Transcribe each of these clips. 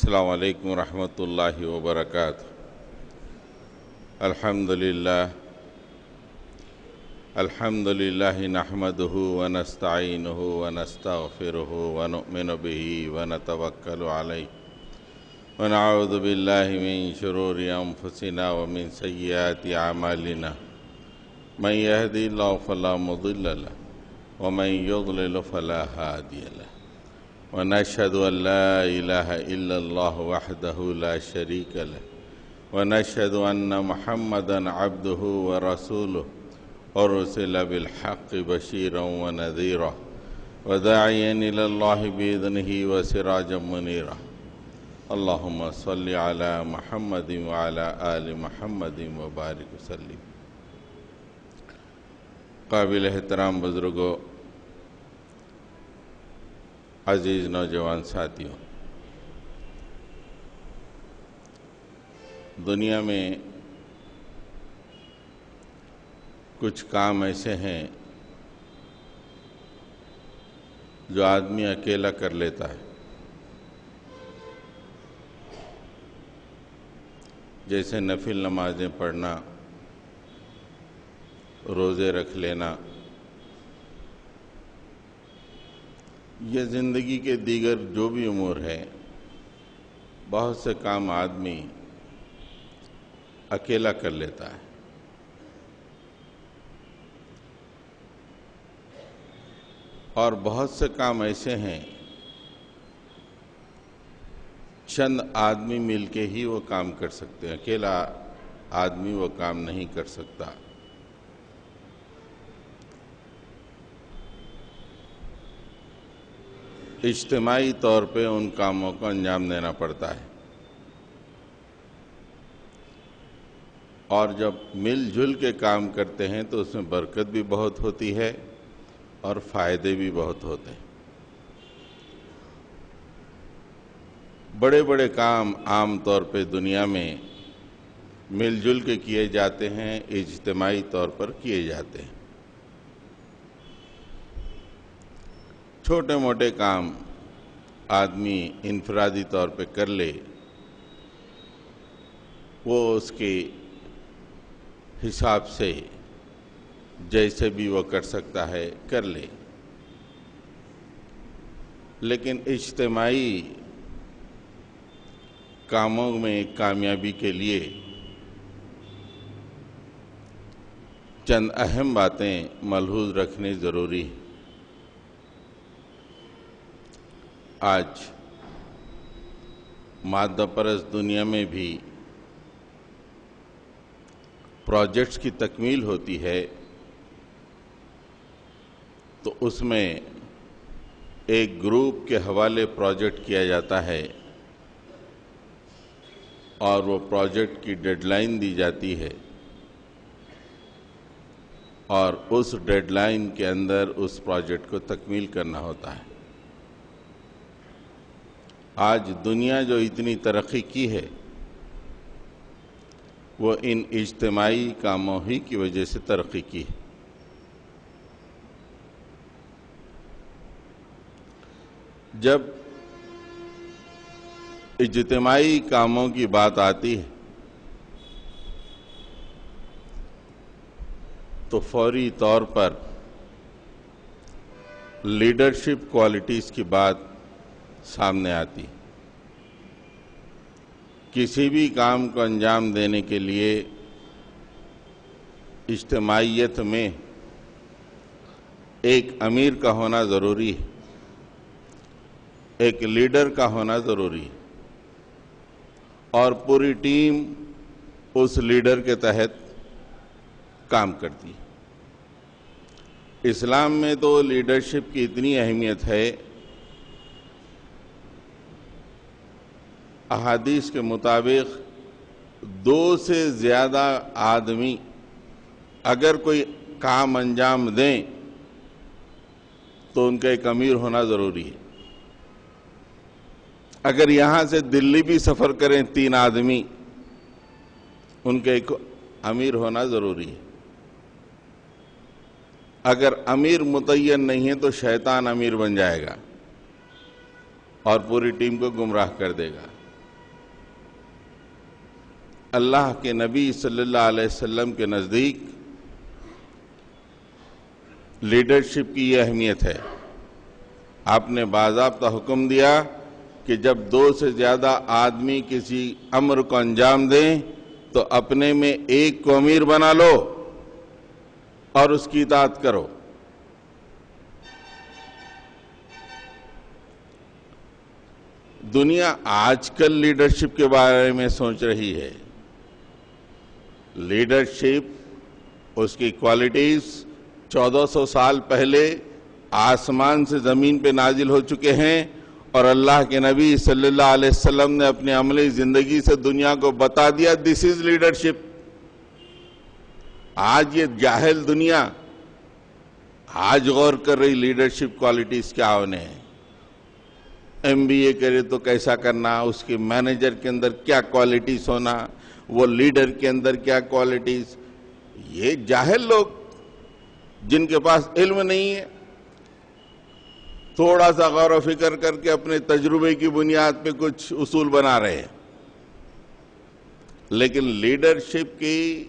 السلام علیکم ورحمۃ اللہ وبرکاتہ۔ الحمدللہ نحمدہ ونستعینہ ونستغفرہ ونؤمن بہ ونتوکل علیہ ونعوذ باللہ من شرور انفسنا ومن سیئات اعمالنا من یہدی اللہ فلا مضل لہ ومن یضلل فلا ہادی لہ ونشهد أن لا إله إلا الله وحده لا شريك له ونشهد أن محمدًا عبده ورسوله أرسل بالحق بشيرا ونذيرا وداعيا إلى الله بإذنه وسراجا منيرا اللهم صل على محمد وعلى آل محمد وبارك وسلم۔ قابل احترام بزرگوں، عزیز نوجوان ساتھیوں، دنیا میں کچھ کام ایسے ہیں جو آدمی اکیلا کر لیتا ہے، جیسے نفل نمازیں پڑھنا، روزے رکھ لینا، یہ زندگی کے دیگر جو بھی امور ہیں، بہت سے کام آدمی اکیلا کر لیتا ہے۔ اور بہت سے کام ایسے ہیں چند آدمی مل کے ہی وہ کام کر سکتے ہیں، اکیلا آدمی وہ کام نہیں کر سکتا۔ اجتماعی طور پہ ان کاموں کو انجام دینا پڑتا ہے، اور جب مل جل کے کام کرتے ہیں تو اس میں برکت بھی بہت ہوتی ہے اور فائدے بھی بہت ہوتے ہیں۔ بڑے بڑے کام عام طور پہ دنیا میں مل جل کے کیے جاتے ہیں، اجتماعی طور پر کیے جاتے ہیں۔ چھوٹے موٹے کام آدمی انفرادی طور پہ کر لے، وہ اس کے حساب سے جیسے بھی وہ کر سکتا ہے کر لے، لیکن اجتماعی کاموں میں کامیابی کے لیے چند اہم باتیں ملحوظ رکھنی ضروری ہیں۔ آج مادہ پرست دنیا میں بھی پروجیکٹس کی تکمیل ہوتی ہے تو اس میں ایک گروپ کے حوالے پروجیکٹ کیا جاتا ہے اور وہ پروجیکٹ کی ڈیڈ لائن دی جاتی ہے، اور اس ڈیڈ لائن کے اندر اس پروجیکٹ کو تکمیل کرنا ہوتا ہے۔ آج دنیا جو اتنی ترقی کی ہے وہ ان اجتماعی کاموں ہی کی وجہ سے ترقی کی ہے۔ جب اجتماعی کاموں کی بات آتی ہے تو فوری طور پر لیڈرشپ کوالٹیز کی بات سامنے آتی۔ کسی بھی کام کو انجام دینے کے لیے اجتماعیت میں ایک امیر کا ہونا ضروری ہے، ایک لیڈر کا ہونا ضروری ہے، اور پوری ٹیم اس لیڈر کے تحت کام کرتی ہے۔ اسلام میں تو لیڈرشپ کی اتنی اہمیت ہے، احادیث کے مطابق 2 سے زیادہ آدمی اگر کوئی کام انجام دیں تو ان کا ایک امیر ہونا ضروری ہے۔ اگر یہاں سے دلی بھی سفر کریں 3 آدمی، ان کا ایک امیر ہونا ضروری ہے۔ اگر امیر متعین نہیں ہے تو شیطان امیر بن جائے گا اور پوری ٹیم کو گمراہ کر دے گا۔ اللہ کے نبی صلی اللہ علیہ وسلم کے نزدیک لیڈرشپ کی یہ اہمیت ہے۔ آپ نے باضابطہ حکم دیا کہ جب 2 سے زیادہ آدمی کسی امر کو انجام دیں تو اپنے میں ایک کو امیر بنا لو اور اس کی اطاعت کرو۔ دنیا آج کل لیڈرشپ کے بارے میں سوچ رہی ہے۔ لیڈرشپ، اس کی کوالٹیز 1400 سال پہلے آسمان سے زمین پہ نازل ہو چکے ہیں، اور اللہ کے نبی صلی اللہ علیہ وسلم نے اپنے عملی زندگی سے دنیا کو بتا دیا دس از لیڈرشپ۔ آج یہ جاہل دنیا آج غور کر رہی لیڈرشپ کوالٹیز کیا ہونے ہیں۔ MBA کرے تو کیسا کرنا، اس کے مینیجر کے اندر کیا کوالٹیز ہونا، وہ لیڈر کے اندر کیا کوالٹیز۔ یہ جاہل لوگ جن کے پاس علم نہیں ہے، تھوڑا سا غور و فکر کر کے اپنے تجربے کی بنیاد پہ کچھ اصول بنا رہے ہیں۔ لیکن لیڈرشپ کی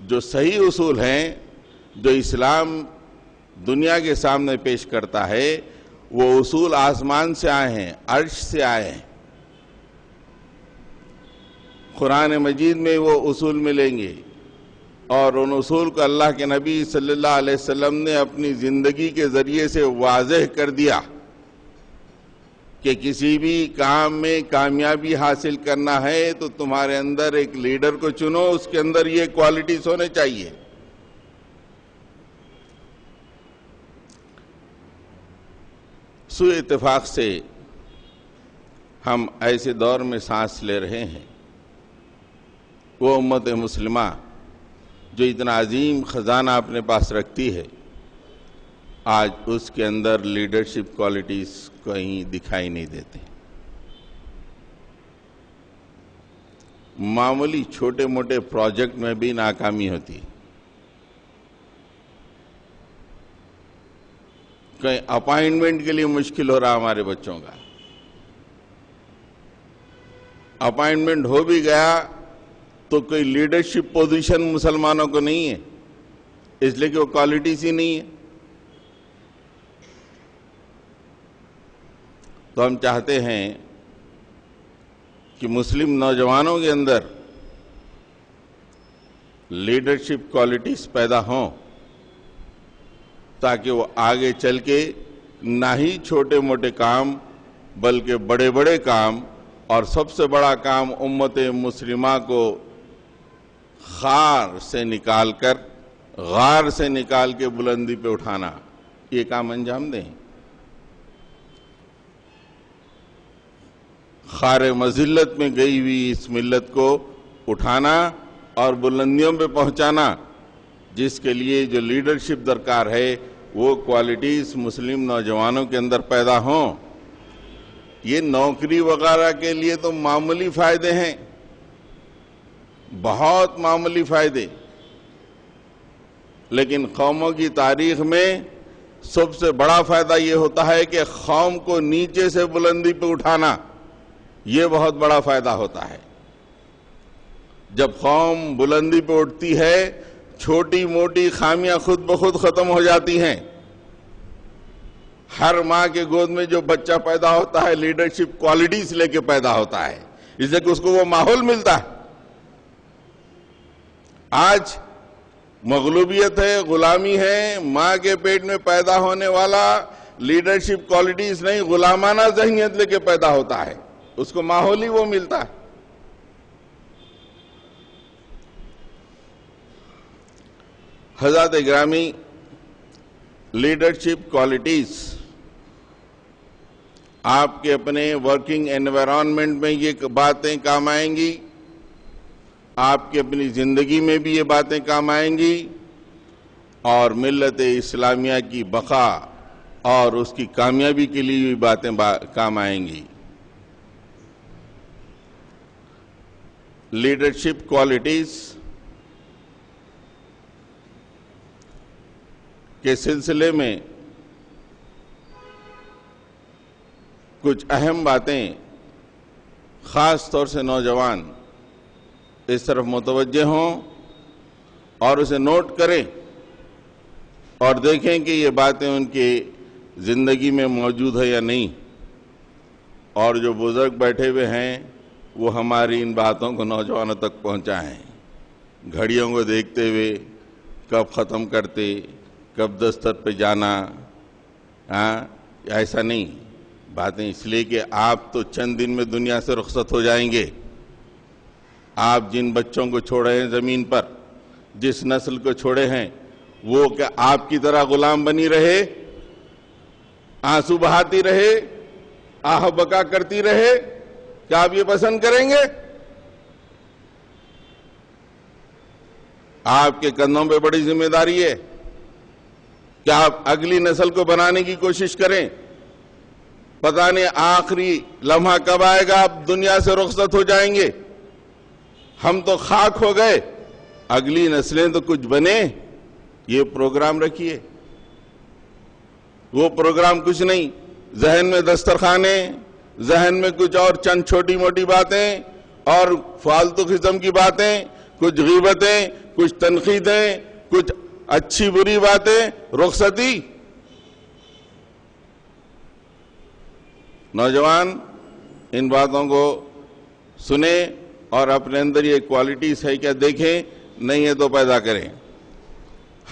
جو صحیح اصول ہیں، جو اسلام دنیا کے سامنے پیش کرتا ہے، وہ اصول آسمان سے آئے ہیں، عرش سے آئے ہیں۔ قرآن مجید میں وہ اصول ملیں گے، اور ان اصول کو اللہ کے نبی صلی اللہ علیہ وسلم نے اپنی زندگی کے ذریعے سے واضح کر دیا کہ کسی بھی کام میں کامیابی حاصل کرنا ہے تو تمہارے اندر ایک لیڈر کو چنو، اس کے اندر یہ کوالٹیز ہونے چاہیے۔ سوء اتفاق سے ہم ایسے دور میں سانس لے رہے ہیں، وہ امت مسلمہ جو اتنا عظیم خزانہ اپنے پاس رکھتی ہے، آج اس کے اندر لیڈرشپ کوالٹیز کہیں دکھائی نہیں دیتے۔ معمولی چھوٹے موٹے پروجیکٹ میں بھی ناکامی ہوتی ہے۔ کہیں اپائنٹمنٹ کے لیے مشکل ہو رہا ہمارے بچوں کا، اپائنٹمنٹ ہو بھی گیا تو کوئی لیڈرشپ پوزیشن مسلمانوں کو نہیں ہے، اس لیے کہ وہ کوالٹیز ہی نہیں ہے۔ تو ہم چاہتے ہیں کہ مسلم نوجوانوں کے اندر لیڈرشپ کوالٹیز پیدا ہوں، تاکہ وہ آگے چل کے نہ ہی چھوٹے موٹے کام بلکہ بڑے بڑے کام، اور سب سے بڑا کام امت مسلمہ کو غار سے نکال کے بلندی پہ اٹھانا، یہ کام انجام دیں۔ خار مذلت میں گئی ہوئی اس ملت کو اٹھانا اور بلندیوں پہ پہنچانا، جس کے لیے جو لیڈرشپ درکار ہے وہ کوالٹیز مسلم نوجوانوں کے اندر پیدا ہوں۔ یہ نوکری وغیرہ کے لیے تو معمولی فائدے ہیں، بہت معمولی فائدے، لیکن قوموں کی تاریخ میں سب سے بڑا فائدہ یہ ہوتا ہے کہ قوم کو نیچے سے بلندی پہ اٹھانا، یہ بہت بڑا فائدہ ہوتا ہے۔ جب قوم بلندی پہ اٹھتی ہے، چھوٹی موٹی خامیاں خود بخود ختم ہو جاتی ہیں۔ ہر ماں کے گود میں جو بچہ پیدا ہوتا ہے لیڈرشپ کوالٹیز لے کے پیدا ہوتا ہے، اس لیے کہ اس کو وہ ماحول ملتا ہے۔ آج مغلوبیت ہے، غلامی ہے، ماں کے پیٹ میں پیدا ہونے والا لیڈرشپ کوالٹیز نہیں، غلامانہ ذہنیت لے کے پیدا ہوتا ہے، اس کو ماحول ہی وہ ملتا ہے۔ حضرات گرامی، لیڈرشپ کوالٹیز آپ کے اپنے ورکنگ انوائرمنٹ میں یہ باتیں کام آئیں گی، آپ کی اپنی زندگی میں بھی یہ باتیں کام آئیں گی، اور ملت اسلامیہ کی بقا اور اس کی کامیابی کے لیے بھی باتیں کام آئیں گی۔ لیڈرشپ کوالٹیز کے سلسلے میں کچھ اہم باتیں خاص طور سے نوجوان اس طرف متوجہ ہوں اور اسے نوٹ کریں اور دیکھیں کہ یہ باتیں ان کی زندگی میں موجود ہے یا نہیں، اور جو بزرگ بیٹھے ہوئے ہیں وہ ہماری ان باتوں کو نوجوانوں تک پہنچائیں، گھڑیوں کو دیکھتے ہوئے کب ختم کرتے، کب دستر پہ جانا، ایسا نہیں باتیں، اس لیے کہ آپ تو چند دن میں دنیا سے رخصت ہو جائیں گے۔ آپ جن بچوں کو چھوڑے ہیں زمین پر، جس نسل کو چھوڑے ہیں، وہ کہ آپ کی طرح غلام بنی رہے، آنسو بہاتی رہے، آہ بکا کرتی رہے؟ کیا آپ یہ پسند کریں گے؟ آپ کے کندھوں پہ بڑی ذمہ داری ہے کہ آپ اگلی نسل کو بنانے کی کوشش کریں۔ پتہ نہیں آخری لمحہ کب آئے گا، آپ دنیا سے رخصت ہو جائیں گے، ہم تو خاک ہو گئے، اگلی نسلیں تو کچھ بنے۔ یہ پروگرام رکھیے، وہ پروگرام کچھ نہیں، ذہن میں دسترخوانے، ذہن میں کچھ اور چند چھوٹی موٹی باتیں اور فالتو قسم کی باتیں، کچھ غیبتیں، کچھ تنقیدیں، کچھ اچھی بری باتیں، رخصتی۔ نوجوان ان باتوں کو سنیں اور اپنے اندر یہ کوالٹیز ہے کیا دیکھیں، نہیں ہے تو پیدا کریں۔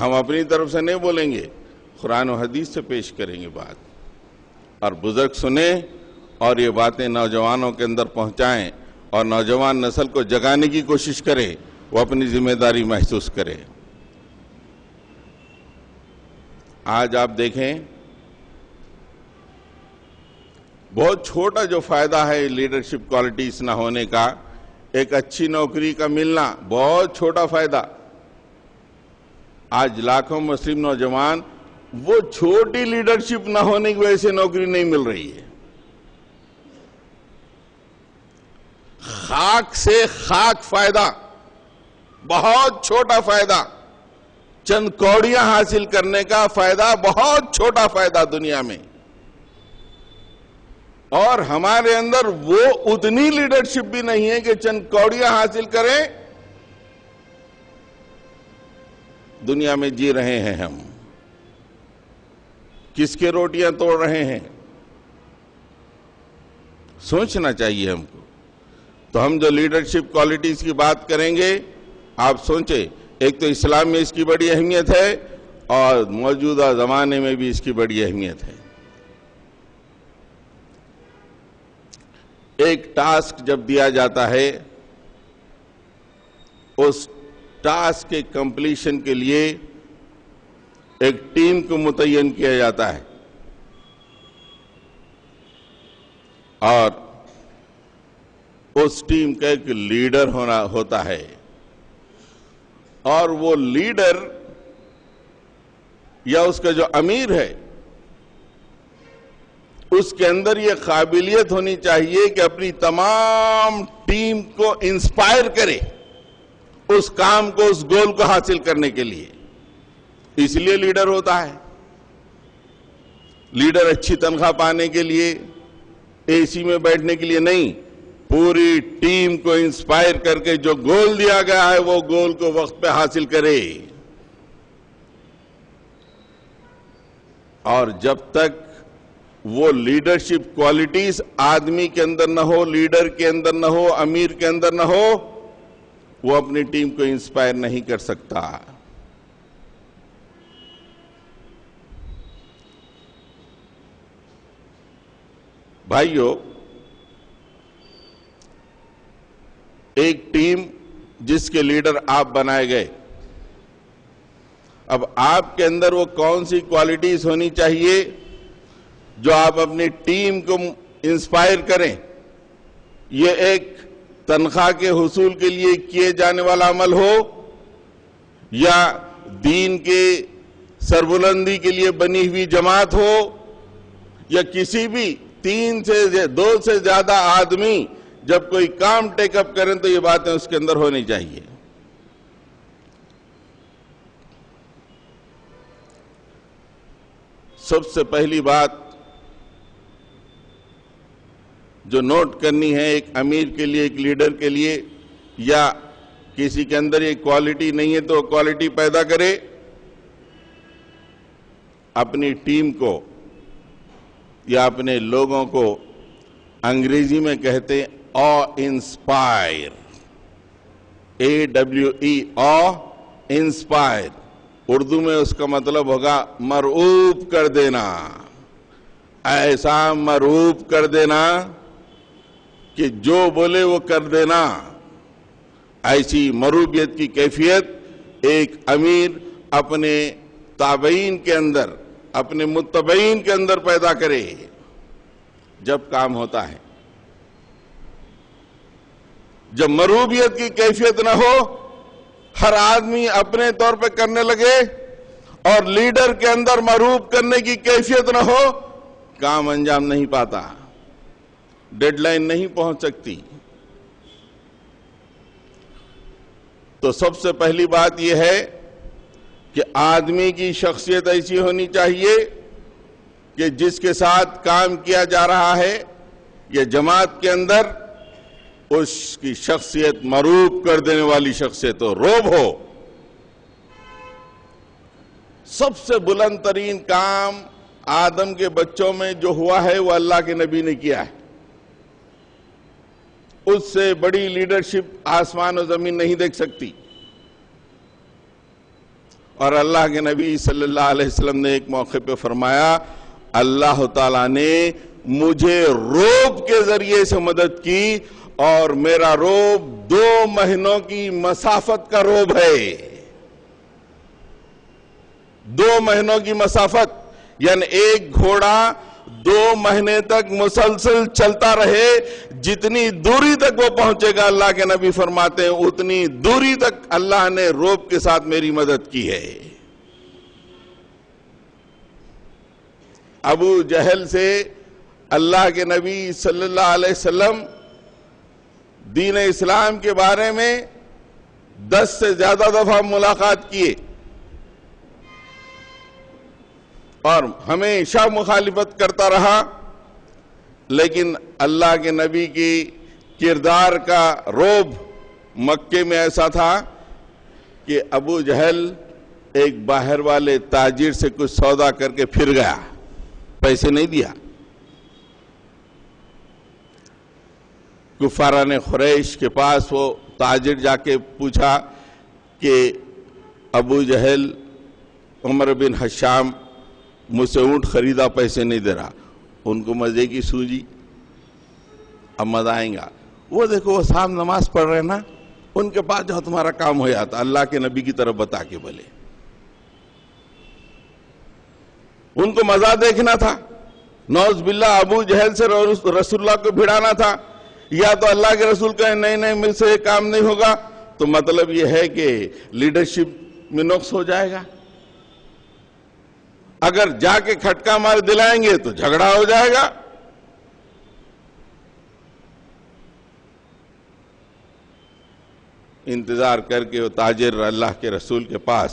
ہم اپنی طرف سے نہیں بولیں گے، قرآن و حدیث سے پیش کریں گے بات، اور بزرگ سنیں اور یہ باتیں نوجوانوں کے اندر پہنچائیں اور نوجوان نسل کو جگانے کی کوشش کریں، وہ اپنی ذمہ داری محسوس کریں۔ آج آپ دیکھیں بہت چھوٹا جو فائدہ ہے لیڈرشپ کوالٹیز نہ ہونے کا، ایک اچھی نوکری کا ملنا، بہت چھوٹا فائدہ۔ آج لاکھوں مسلم نوجوان وہ چھوٹی لیڈرشپ نہ ہونے کی وجہ سے نوکری نہیں مل رہی ہے۔ خاک سے خاک فائدہ، بہت چھوٹا فائدہ، چند کوڑیاں حاصل کرنے کا فائدہ، بہت چھوٹا فائدہ دنیا میں، اور ہمارے اندر وہ اتنی لیڈرشپ بھی نہیں ہے کہ چند کوڑیاں حاصل کریں۔ دنیا میں جی رہے ہیں ہم، کس کے روٹیاں توڑ رہے ہیں، سوچنا چاہیے ہم کو۔ تو ہم جو لیڈرشپ کوالٹیز کی بات کریں گے، آپ سوچیں، ایک تو اسلام میں اس کی بڑی اہمیت ہے اور موجودہ زمانے میں بھی اس کی بڑی اہمیت ہے۔ ایک ٹاسک جب دیا جاتا ہے، اس ٹاسک کے کمپلیشن کے لیے ایک ٹیم کو متعین کیا جاتا ہے، اور اس ٹیم کا ایک لیڈر ہوتا ہے، اور وہ لیڈر یا اس کا جو امیر ہے، اس کے اندر یہ قابلیت ہونی چاہیے کہ اپنی تمام ٹیم کو انسپائر کرے اس کام کو، اس گول کو حاصل کرنے کے لیے۔ اس لیے لیڈر ہوتا ہے۔ لیڈر اچھی تنخواہ پانے کے لیے، اے سی میں بیٹھنے کے لیے نہیں، پوری ٹیم کو انسپائر کر کے جو گول دیا گیا ہے وہ گول کو وقت پہ حاصل کرے۔ اور جب تک وہ لیڈرشپ کوالٹیز آدمی کے اندر نہ ہو، لیڈر کے اندر نہ ہو، امیر کے اندر نہ ہو، وہ اپنی ٹیم کو انسپائر نہیں کر سکتا۔ بھائیو، ایک ٹیم جس کے لیڈر آپ بنائے گئے، اب آپ کے اندر وہ کون سی کوالٹیز ہونی چاہیے جو آپ اپنی ٹیم کو انسپائر کریں؟ یہ ایک تنخواہ کے حصول کے لیے کیے جانے والا عمل ہو، یا دین کے سربلندی کے لیے بنی ہوئی جماعت ہو، یا کسی بھی دو سے زیادہ آدمی جب کوئی کام ٹیک اپ کریں تو یہ باتیں اس کے اندر ہونی چاہیے۔ سب سے پہلی بات جو نوٹ کرنی ہے ایک امیر کے لیے، ایک لیڈر کے لیے، یا کسی کے اندر یہ کوالٹی نہیں ہے تو کوالٹی پیدا کرے، اپنی ٹیم کو یا اپنے لوگوں کو انگریزی میں کہتے ہیں او انسپائر، AWE او انسپائر، اردو میں اس کا مطلب ہوگا مرعوب کر دینا، ایسا مرعوب کر دینا کہ جو بولے وہ کر دینا۔ ایسی مرعوبیت کی کیفیت ایک امیر اپنے تابعین کے اندر، اپنے متبعین کے اندر پیدا کرے جب کام ہوتا ہے۔ جب مرعوبیت کی کیفیت نہ ہو، ہر آدمی اپنے طور پہ کرنے لگے اور لیڈر کے اندر مرعوب کرنے کی کیفیت نہ ہو، کام انجام نہیں پاتا، ڈیڈ لائن نہیں پہنچ سکتی۔ تو سب سے پہلی بات یہ ہے کہ آدمی کی شخصیت ایسی ہونی چاہیے کہ جس کے ساتھ کام کیا جا رہا ہے یا جماعت کے اندر، اس کی شخصیت مرعوب کر دینے والی شخصیت ہو، روب ہو۔ سب سے بلند ترین کام آدم کے بچوں میں جو ہوا ہے وہ اللہ کے نبی نے کیا ہے۔ اس سے بڑی لیڈرشپ آسمان و زمین نہیں دیکھ سکتی۔ اور اللہ کے نبی صلی اللہ علیہ وسلم نے ایک موقع پہ فرمایا، اللہ تعالیٰ نے مجھے روب کے ذریعے سے مدد کی، اور میرا روب 2 مہینوں کی مسافت کا روب ہے۔ 2 مہینوں کی مسافت، یعنی ایک گھوڑا 2 مہینے تک مسلسل چلتا رہے، جتنی دوری تک وہ پہنچے گا اللہ کے نبی فرماتے ہیں اتنی دوری تک اللہ نے روب کے ساتھ میری مدد کی ہے۔ ابو جہل سے اللہ کے نبی صلی اللہ علیہ وسلم دین اسلام کے بارے میں 10 سے زیادہ دفعہ ملاقات کیے اور ہمیشہ مخالفت کرتا رہا، لیکن اللہ کے نبی کی کردار کا روب مکے میں ایسا تھا کہ ابو جہل ایک باہر والے تاجر سے کچھ سودا کر کے پھر گیا، پیسے نہیں دیا۔ کفاران قریش کے پاس وہ تاجر جا کے پوچھا کہ ابو جہل عمر بن حشام مجھ سے اونٹ خریدا، پیسے نہیں دے رہا۔ ان کو مزے کی سوجی، اب مزہ آئیں گا، وہ دیکھو وہ صاحب نماز پڑھ رہے ہیں نا، ان کے پاس جو تمہارا کام ہو جاتا، اللہ کے نبی کی طرف بتا کے بولے۔ ان کو مزہ دیکھنا تھا، نعوذ باللہ ابو جہل سے رسول اللہ کو بھڑانا تھا، یا تو اللہ کے رسول کہیں نہیں نہیں مجھ سے یہ کام نہیں ہوگا، تو مطلب یہ ہے کہ لیڈرشپ میں نقص ہو جائے گا۔ اگر جا کے کھٹکا مار دلائیں گے تو جھگڑا ہو جائے گا۔ انتظار کر کے وہ تاجر اللہ کے رسول کے پاس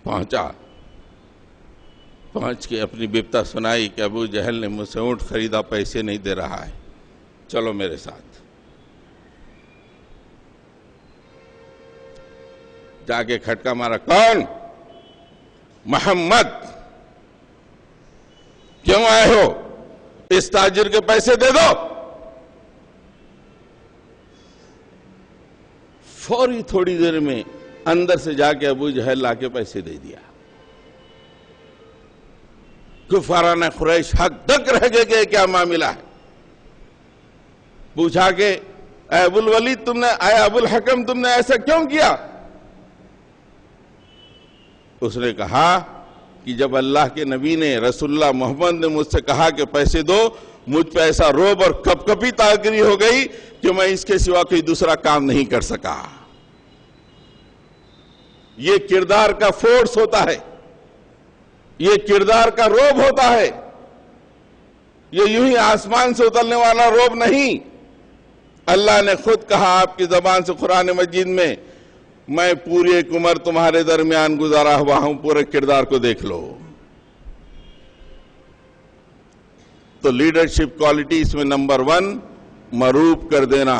پہنچا، پہنچ کے اپنی بپتا سنائی کہ ابو جہل نے مجھ سے اونٹ خریدا، پیسے نہیں دے رہا ہے، چلو میرے ساتھ۔ جا کے کھٹکا مارا، کون؟ محمد، کیوں آئے ہو؟ اس تاجر کے پیسے دے دو۔ فوری تھوڑی دیر میں اندر سے جا کے ابو جہل لا کے پیسے دے دیا۔ کفاران قریش حق تک رہ گئے کہ کیا معاملہ ہے۔ پوچھا کہ اے ابو الولید اے ابو الحکم تم نے ایسا کیوں کیا؟ اس نے کہا کہ جب اللہ کے نبی نے، رسول اللہ محمد نے مجھ سے کہا کہ پیسے دو، مجھ پہ ایسا روب اور کپ کپی تاغری ہو گئی کہ میں اس کے سوا کوئی دوسرا کام نہیں کر سکا۔ یہ کردار کا فورس ہوتا ہے، یہ کردار کا روب ہوتا ہے، یہ یوں ہی آسمان سے اترنے والا روب نہیں۔ اللہ نے خود کہا آپ کی زبان سے قرآن مجید میں، میں پوری ایک عمر تمہارے درمیان گزارا ہوا ہوں، پورے کردار کو دیکھ لو۔ تو لیڈرشپ کوالٹیز میں نمبر 1 مرعوب کر دینا۔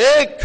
1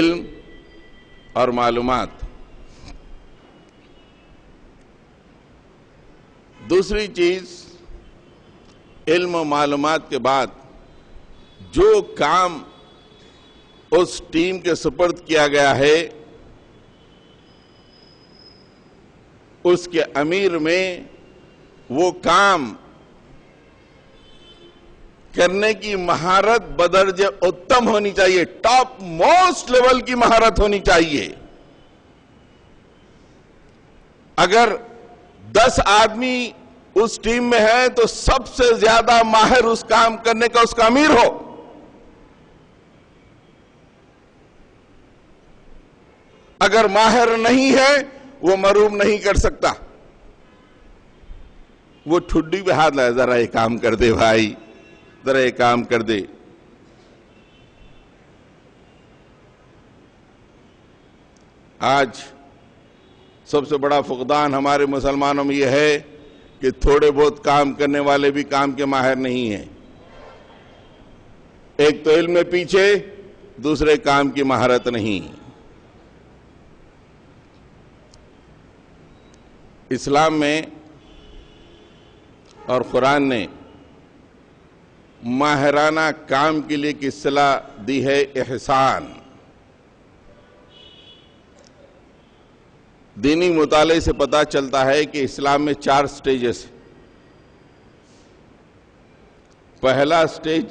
علم اور معلومات۔ دوسری چیز، علم و معلومات کے بعد جو کام اس ٹیم کے سپرد کیا گیا ہے اس کے امیر میں وہ کام کرنے کی مہارت بدرجہ اتم ہونی چاہیے، ٹاپ موسٹ لیول کی مہارت ہونی چاہیے۔ اگر 10 آدمی اس ٹیم میں ہے تو سب سے زیادہ ماہر اس کام کرنے کا اس کا امیر ہو۔ اگر ماہر نہیں ہے وہ مروم نہیں کر سکتا، وہ ٹھڈی پہ ہاتھ لائے، ذرا یہ کام کر دے بھائی، ذرا یہ کام کر دے۔ آج سب سے بڑا فقدان ہمارے مسلمانوں میں یہ ہے کہ تھوڑے بہت کام کرنے والے بھی کام کے ماہر نہیں ہیں۔ ایک تو علم میں پیچھے، دوسرے کام کی مہارت نہیں۔ اسلام میں اور قرآن نے ماہرانہ کام کے لیے کی اصطلاح دی ہے احسان۔ دینی مطالعے سے پتہ چلتا ہے کہ اسلام میں 4 سٹیجز ہیں۔ پہلا سٹیج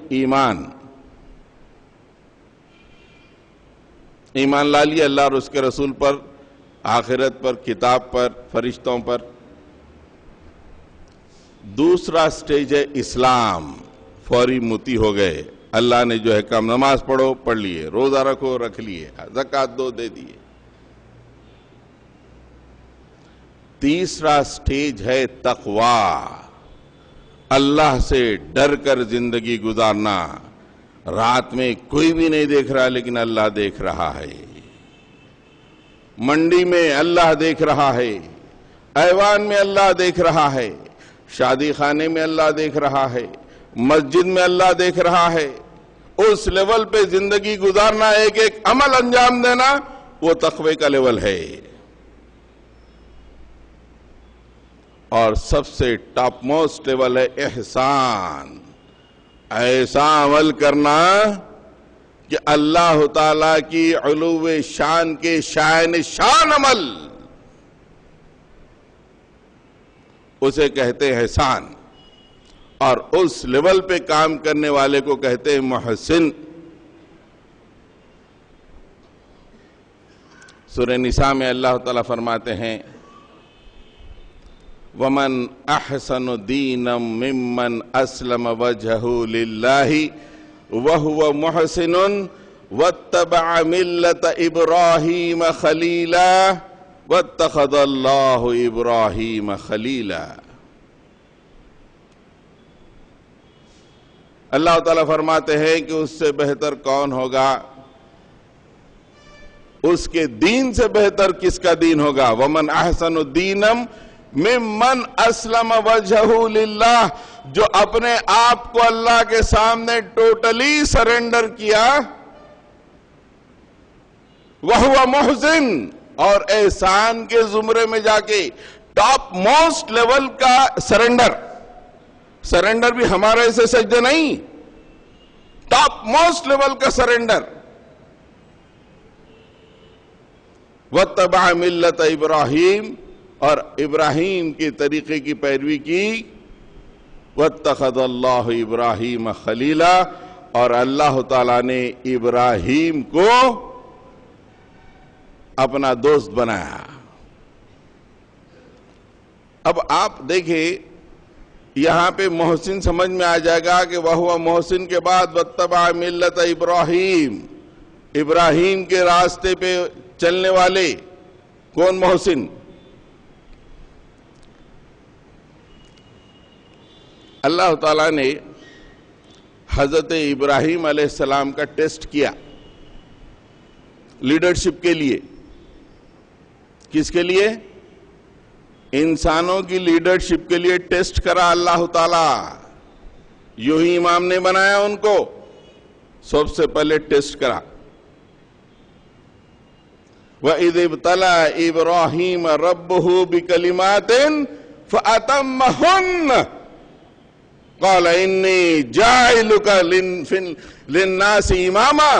ایمان لا لیا اللہ اور اس کے رسول پر، آخرت پر، کتاب پر، فرشتوں پر۔ دوسرا سٹیج ہے اسلام، فوری متی ہو گئے، اللہ نے جو ہے کام، نماز پڑھو پڑھ لیے، روزہ رکھو رکھ لیے، زکوٰۃ دو دے دیے۔ تیسرا سٹیج ہے تقویٰ، اللہ سے ڈر کر زندگی گزارنا۔ رات میں کوئی بھی نہیں دیکھ رہا لیکن اللہ دیکھ رہا ہے، منڈی میں اللہ دیکھ رہا ہے، ایوان میں اللہ دیکھ رہا ہے، شادی خانے میں اللہ دیکھ رہا ہے، مسجد میں اللہ دیکھ رہا ہے۔ اس لیول پہ زندگی گزارنا، ایک ایک عمل انجام دینا، وہ تقوی کا لیول ہے۔ اور سب سے ٹاپ موسٹ لیول ہے احسان، ایسا عمل کرنا کہ اللہ تعالیٰ کی علو شان کے شائن شان عمل، اسے کہتے ہیں احسان، اور اس لیول پہ کام کرنے والے کو کہتے ہیں محسن۔ سورہ نساء میں اللہ تعالیٰ فرماتے ہیں وَمَنْ أَحْسَنُ دِينًا مِّمَّنْ أَسْلَمَ وَجْهَهُ لِلَّهِ وَهُوَ مُحْسِنٌ وَاتَّبَعَ مِلَّةَ إِبْرَاهِيمَ خَلِيلًا وَاتَّخَذَ اللَّهُ إِبْرَاهِيمَ خَلِيلًا۔ اللہ تعالیٰ فرماتے ہیں کہ اس سے بہتر کون ہوگا، اس کے دین سے بہتر کس کا دین ہوگا۔ وَمَنْ أَحْسَنُ دِينًا ممن اسلم وجہہ للہ، جو اپنے آپ کو اللہ کے سامنے ٹوٹلی سرنڈر کیا، وہو محسن، اور احسان کے زمرے میں جا کے ٹاپ موسٹ لیول کا سرنڈر بھی ہمارے ایسے سجدے نہیں، ٹاپ موسٹ لیول کا سرنڈر۔ وَاتَّبَعَ مِلَّةَ إِبْرَاهِيمَ، اور ابراہیم کے طریقے کی پیروی کی۔ وَاتَّخَذَ اللَّهُ إِبْرَاهِيمَ خَلِيلًا، اور اللہ تعالیٰ نے ابراہیم کو اپنا دوست بنایا۔ اب آپ دیکھیں یہاں پہ محسن سمجھ میں آ جائے گا کہ وہ محسن کے بعد وَاتَّبَعَ مِلَّةَ إِبْرَاهِيمَ، ابراہیم کے راستے پہ چلنے والے کون محسن؟ اللہ تعالیٰ نے حضرت ابراہیم علیہ السلام کا ٹیسٹ کیا لیڈرشپ کے لیے۔ کس کے لیے؟ انسانوں کی لیڈرشپ کے لیے ٹیسٹ کرا اللہ تعالیٰ۔ یوں ہی امام نے بنایا ان کو، سب سے پہلے ٹیسٹ کرا۔ وَإِذِ ابْتَلَى إِبْرَاهِيمَ رَبُّهُ بِكَلِمَاتٍ فَأَتَمَّهُنَّ قَالَ إِنِّي جَاعِلُكَ لِلنَّاسِ إِمَامًا۔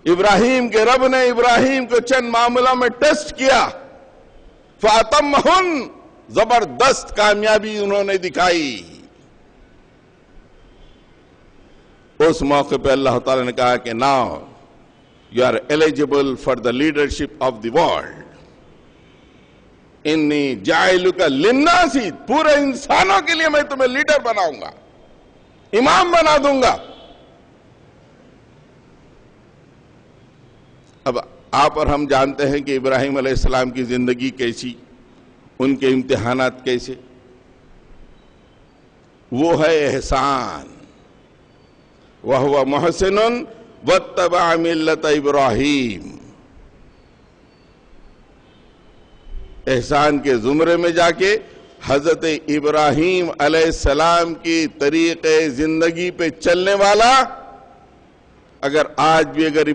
ابراہیم کے رب نے ابراہیم کو چند معاملوں میں ٹیسٹ کیا، فَأَتَمَّهُنَّ، زبردست کامیابی انہوں نے دکھائی۔ اس موقع پہ اللہ تعالیٰ نے کہا کہ now you are eligible for the leadership of the world۔ انی جاعلک للناس، پورے انسانوں کے لیے میں تمہیں لیڈر بناؤں گا، امام بنا دوں گا۔ اب آپ اور ہم جانتے ہیں کہ ابراہیم علیہ السلام کی زندگی کیسی، ان کے امتحانات کیسے۔ وہ ہے احسان، وَهُوَ مُحْسِنٌ وَاتَّبَعَ مِلَّةَ إِبْرَاهِيمَ۔ احسان کے زمرے میں جا کے حضرت ابراہیم علیہ السلام کی طریقے زندگی پہ چلنے والا، آج بھی اگر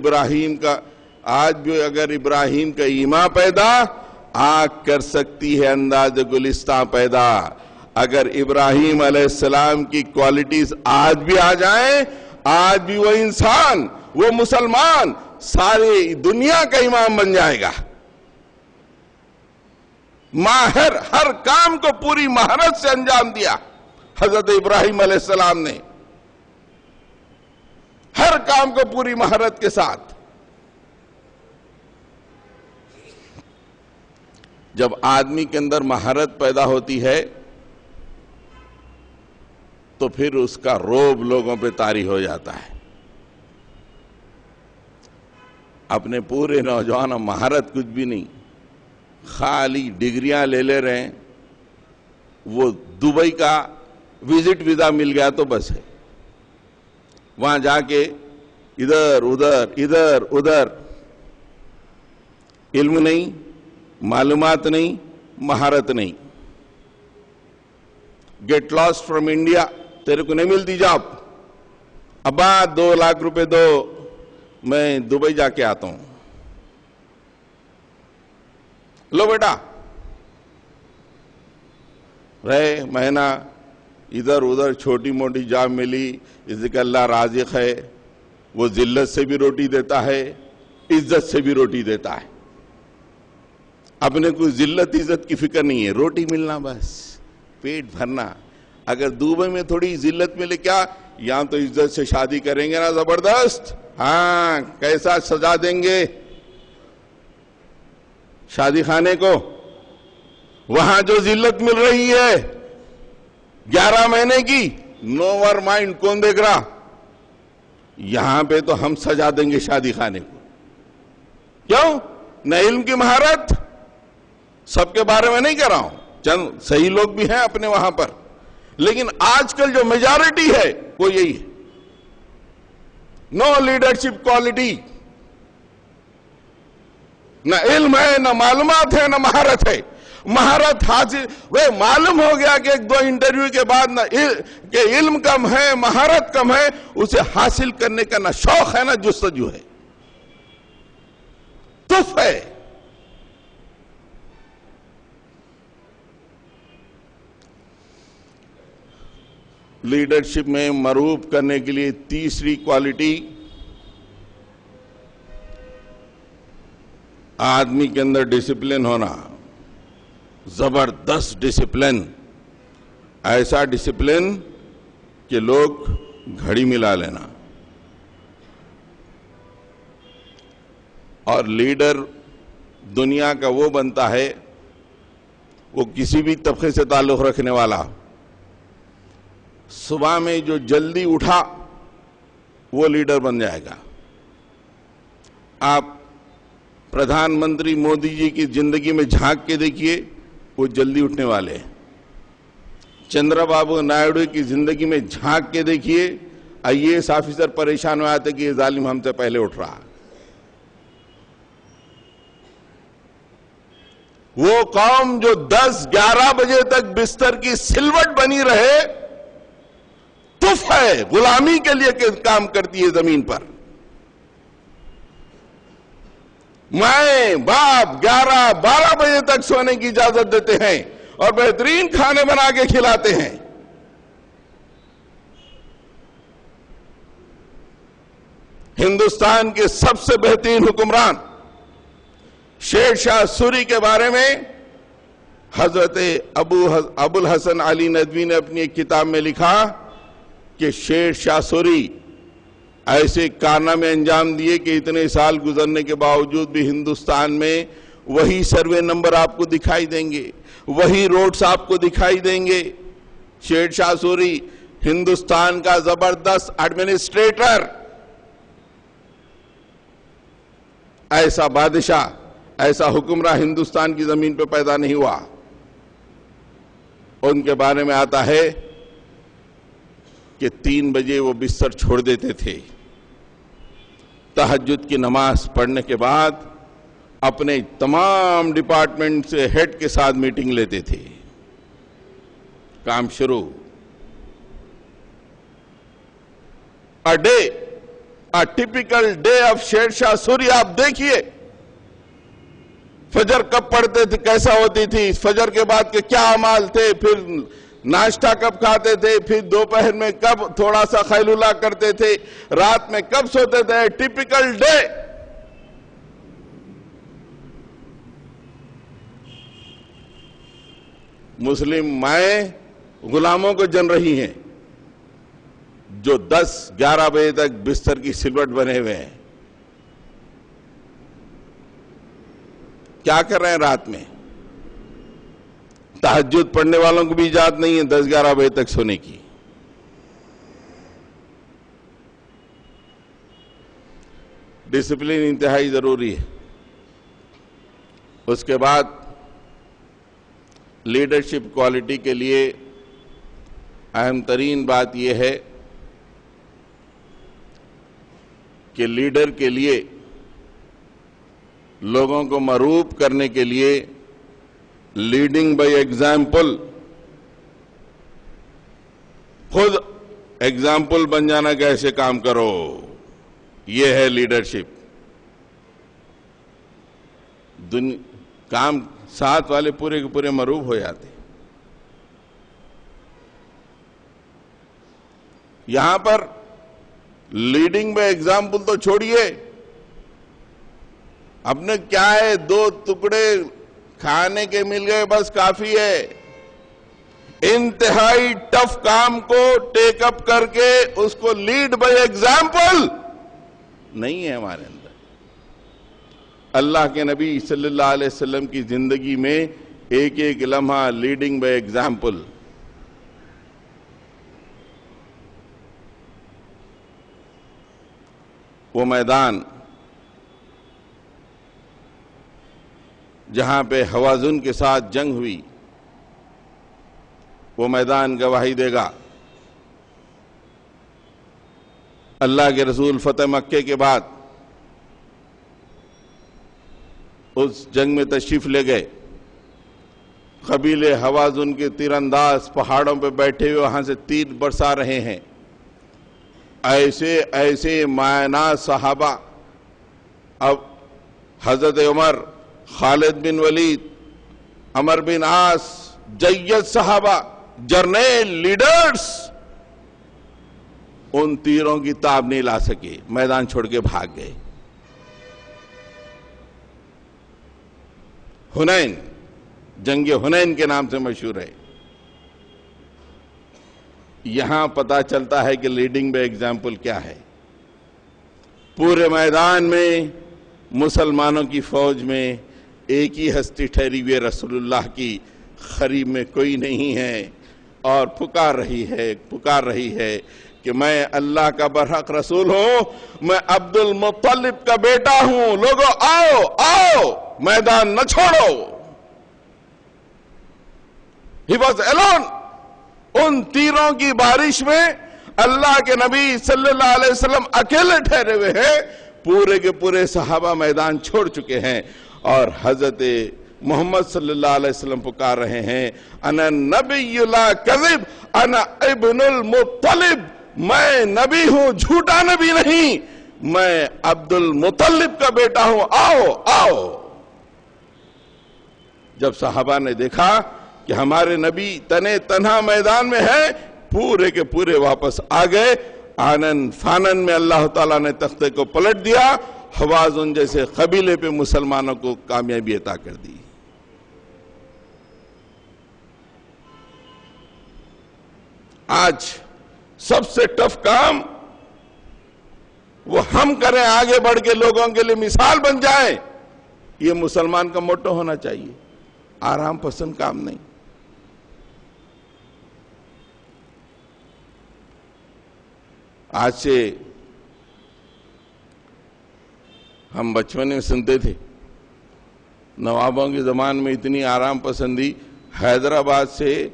ابراہیم کا ایمان پیدا، آنکھ کر سکتی ہے انداز گلستان پیدا۔ اگر ابراہیم علیہ السلام کی کوالٹیز آج بھی آ جائیں، آج بھی وہ انسان، وہ مسلمان ساری دنیا کا امام بن جائے گا۔ ماہر، ہر کام کو پوری مہارت سے انجام دیا حضرت ابراہیم علیہ السلام نے، ہر کام کو پوری مہارت کے ساتھ۔ جب آدمی کے اندر مہارت پیدا ہوتی ہے تو پھر اس کا روب لوگوں پہ طاری ہو جاتا ہے۔ اپنے پورے نوجوانوں مہارت کچھ بھی نہیں، خالی ڈگریاں لے رہے ہیں، وہ دبئی کا وزٹ ویزا مل گیا تو بس ہے، وہاں جا کے ادھر ادھر علم نہیں، معلومات نہیں، مہارت نہیں۔ گیٹ لاسٹ فرام انڈیا، تیرے کو نہیں ملتی جاب، ابا 2 لاکھ روپے دو، میں دبئی جا کے آتا ہوں۔ لو بیٹا، رہے مہینہ ادھر ادھر چھوٹی موٹی جاب ملی، اس کا اللہ رازق ہے، وہ ذلت سے بھی روٹی دیتا ہے، عزت سے بھی روٹی دیتا ہے۔ اپنے کوئی ذلت عزت کی فکر نہیں ہے، روٹی ملنا بس، پیٹ بھرنا۔ اگر دبئی میں تھوڑی ذلت ملے، کیا یہاں تو عزت سے شادی کریں گے نا زبردست، ہاں کیسا سجا دیں گے شادی خانے کو، وہاں جو ذلت مل رہی ہے 11 مہینے کی، نوور مائنڈ، کون دیکھ رہا؟ یہاں پہ تو ہم سجا دیں گے شادی خانے کو۔ کیوں؟ نہ علم کی مہارت، سب کے بارے میں نہیں کہہ رہا ہوں، چند صحیح لوگ بھی ہیں اپنے وہاں پر، لیکن آج کل جو میجارٹی ہے وہ یہی ہے، نو لیڈرشپ کوالٹی، نہ علم ہے، نہ معلومات ہے، نہ مہارت ہے۔ مہارت حاصل، وہ معلوم ہو گیا کہ 1-2 انٹرویو کے بعد نہ کہ علم کم ہے، مہارت کم ہے، اسے حاصل کرنے کا نہ شوق ہے نہ جستجو ہے، تف ہے۔ لیڈرشپ میں مرغوب کرنے کے لیے تیسری کوالٹی، آدمی کے اندر ڈسپلن ہونا، زبردست ڈسپلن، ایسا ڈسپلن کہ لوگ گھڑی ملا لینا۔ اور لیڈر دنیا کا وہ بنتا ہے، وہ کسی بھی طبقے سے تعلق رکھنے والا، صبح میں جو جلدی اٹھا وہ لیڈر بن جائے گا۔ آپ پردھان منتری مودی جی کی زندگی میں جھانک کے دیکھیے، وہ جلدی اٹھنے والے ہیں۔ چندرا بابو نائیڈو کی زندگی میں جھانک کے دیکھیے، IAS آفیسر پریشان ہو آتے کہ یہ ظالم ہم سے پہلے اٹھ رہا۔ وہ قوم جو 10-11 بجے تک بستر کی سلوٹ بنی رہے، تف ہے، غلامی کے لیے کام کرتی ہے زمین پر۔ مائیں باپ 11-12 بجے تک سونے کی اجازت دیتے ہیں اور بہترین کھانے بنا کے کھلاتے ہیں. ہندوستان کے سب سے بہترین حکمران شیر شاہ سوری کے بارے میں حضرت ابو الحسن علی ندوی نے اپنی ایک کتاب میں لکھا کہ شیر شاہ سوری ایسے کارنامے انجام دیے کہ اتنے سال گزرنے کے باوجود بھی ہندوستان میں وہی سروے نمبر آپ کو دکھائی دیں گے، وہی روڈز آپ کو دکھائی دیں گے. شیر شاہ سوری ہندوستان کا زبردست ایڈمنسٹریٹر، ایسا بادشاہ، ایسا حکمراں ہندوستان کی زمین پہ پیدا نہیں ہوا. ان کے بارے میں آتا ہے کہ 3 بجے وہ بستر چھوڑ دیتے تھے، تہجد کی نماز پڑھنے کے بعد اپنے تمام ڈپارٹمنٹ سے ہیڈ کے ساتھ میٹنگ لیتے تھے. کام شروع. A typical day of Sher Shah Suri آپ دیکھیے. فجر کب پڑھتے تھے، کیسا ہوتی تھی، فجر کے بعد کے کیا اعمال تھے، پھر ناشتہ کب کھاتے تھے، پھر دوپہر میں کب تھوڑا سا خیلولہ کرتے تھے، رات میں کب سوتے تھے. Typical day. مسلم مائیں غلاموں کو جن رہی ہیں جو 10-11 بجے تک بستر کی سلوٹ بنے ہوئے ہیں. کیا کر رہے ہیں رات میں؟ تہجد پڑھنے والوں کو بھی اجازت نہیں ہے 10-11 بجے تک سونے کی. ڈسپلن انتہائی ضروری ہے. اس کے بعد لیڈرشپ کوالٹی کے لیے اہم ترین بات یہ ہے کہ لیڈر کے لیے لوگوں کو مرعوب کرنے کے لیے لیڈنگ بائی ایگزامپل، خود ایگزامپل بن جانا کہ ایسے کام کرو، یہ ہے لیڈرشپ. کام ساتھ والے پورے کے پورے مرعوب ہو جاتے. یہاں پر لیڈنگ بائی ایگزامپل تو چھوڑیے، اپنے کیا ہے 2 ٹکڑے کھانے کے مل گئے بس کافی ہے. انتہائی ٹف کام کو ٹیک اپ کر کے اس کو لیڈ بائی ایگزامپل نہیں ہے ہمارے اندر. اللہ کے نبی صلی اللہ علیہ وسلم کی زندگی میں ایک ایک لمحہ لیڈنگ بائی ایگزامپل. وہ میدان جہاں پہ حوازن کے ساتھ جنگ ہوئی، وہ میدان گواہی دے گا. اللہ کے رسول فتح مکے کے بعد اس جنگ میں تشریف لے گئے. قبیلے حوازن کے تیر انداز پہاڑوں پہ بیٹھے ہوئے وہاں سے تیر برسا رہے ہیں. ایسے مائنات صحابہ. اب حضرت عمر، خالد بن ولید، عمر بن عاص، جید صحابہ، جرنیل، لیڈرز ان تیروں کی تاب نہیں لا سکے، میدان چھوڑ کے بھاگ گئے. حنین، جنگ حنین کے نام سے مشہور ہے. یہاں پتا چلتا ہے کہ لیڈنگ بائی ایگزامپل کیا ہے. پورے میدان میں مسلمانوں کی فوج میں ایک ہی ہستی ٹھہری ہوئی رسول اللہ کی قریب میں کوئی نہیں ہے، اور پکار رہی ہے کہ میں اللہ کا برحق رسول ہوں، میں عبد المطلب کا بیٹا ہوں. لوگوں آؤ میدان نہ چھوڑو. He was alone. ان تیروں کی بارش میں اللہ کے نبی صلی اللہ علیہ وسلم اکیلے ٹھہرے ہوئے ہیں. پورے کے پورے صحابہ میدان چھوڑ چکے ہیں اور حضرت محمد صلی اللہ علیہ وسلم پکار رہے ہیں، انا نبی لا کذب، انا ابن المطلب. میں نبی ہوں، جھوٹا نبی نہیں، میں عبد المطلب کا بیٹا ہوں، آؤ آؤ۔ جب صحابہ نے دیکھا کہ ہمارے نبی تنے تنہا میدان میں ہے، پورے کے پورے واپس آ گئے۔ آنن فانن میں اللہ تعالیٰ نے تختے کو پلٹ دیا، حوازن جیسے قبیلے پہ مسلمانوں کو کامیابی عطا کر دی۔ آج سب سے ٹف کام وہ ہم کریں، آگے بڑھ کے لوگوں کے لیے مثال بن جائیں، یہ مسلمان کا موٹو ہونا چاہیے، آرام پسند کام نہیں۔ آج سے ہم بچپن میں سنتے تھے، نوابوں کے زمان میں اتنی آرام پسندی، حیدرآباد سے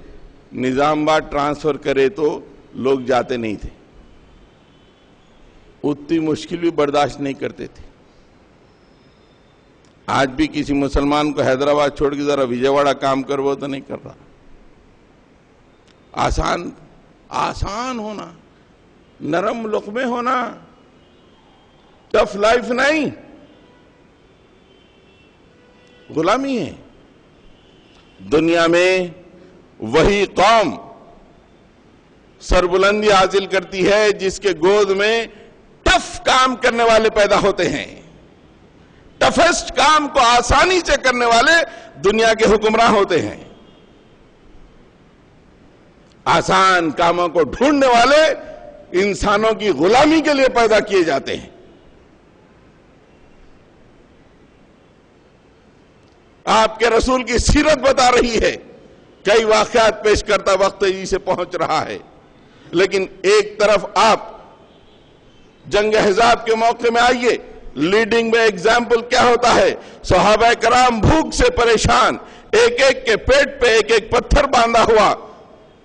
نظام آباد ٹرانسفر کرے تو لوگ جاتے نہیں تھے، اتنی مشکل بھی برداشت نہیں کرتے تھے۔ آج بھی کسی مسلمان کو حیدرآباد چھوڑ کے ذرا وجے واڑہ کام کر وہ تو نہیں کر رہا۔ آسان ہونا، نرم لقمے ہونا، ٹف لائف نہیں، غلامی ہے۔ دنیا میں وہی قوم سربلندی حاصل کرتی ہے جس کے گود میں ٹف کام کرنے والے پیدا ہوتے ہیں۔ ٹفسٹ کام کو آسانی سے کرنے والے دنیا کے حکمراں ہوتے ہیں۔ آسان کاموں کو ڈھونڈنے والے انسانوں کی غلامی کے لیے پیدا کیے جاتے ہیں۔ آپ کے رسول کی سیرت بتا رہی ہے، کئی واقعات پیش کرتا وقت تیزی سے پہنچ رہا ہے، لیکن ایک طرف آپ جنگ احزاب کے موقع میں آئیے، لیڈنگ میں ایگزامپل کیا ہوتا ہے؟ صحابہ کرام بھوک سے پریشان، ایک ایک کے پیٹ پہ ایک ایک پتھر باندھا ہوا،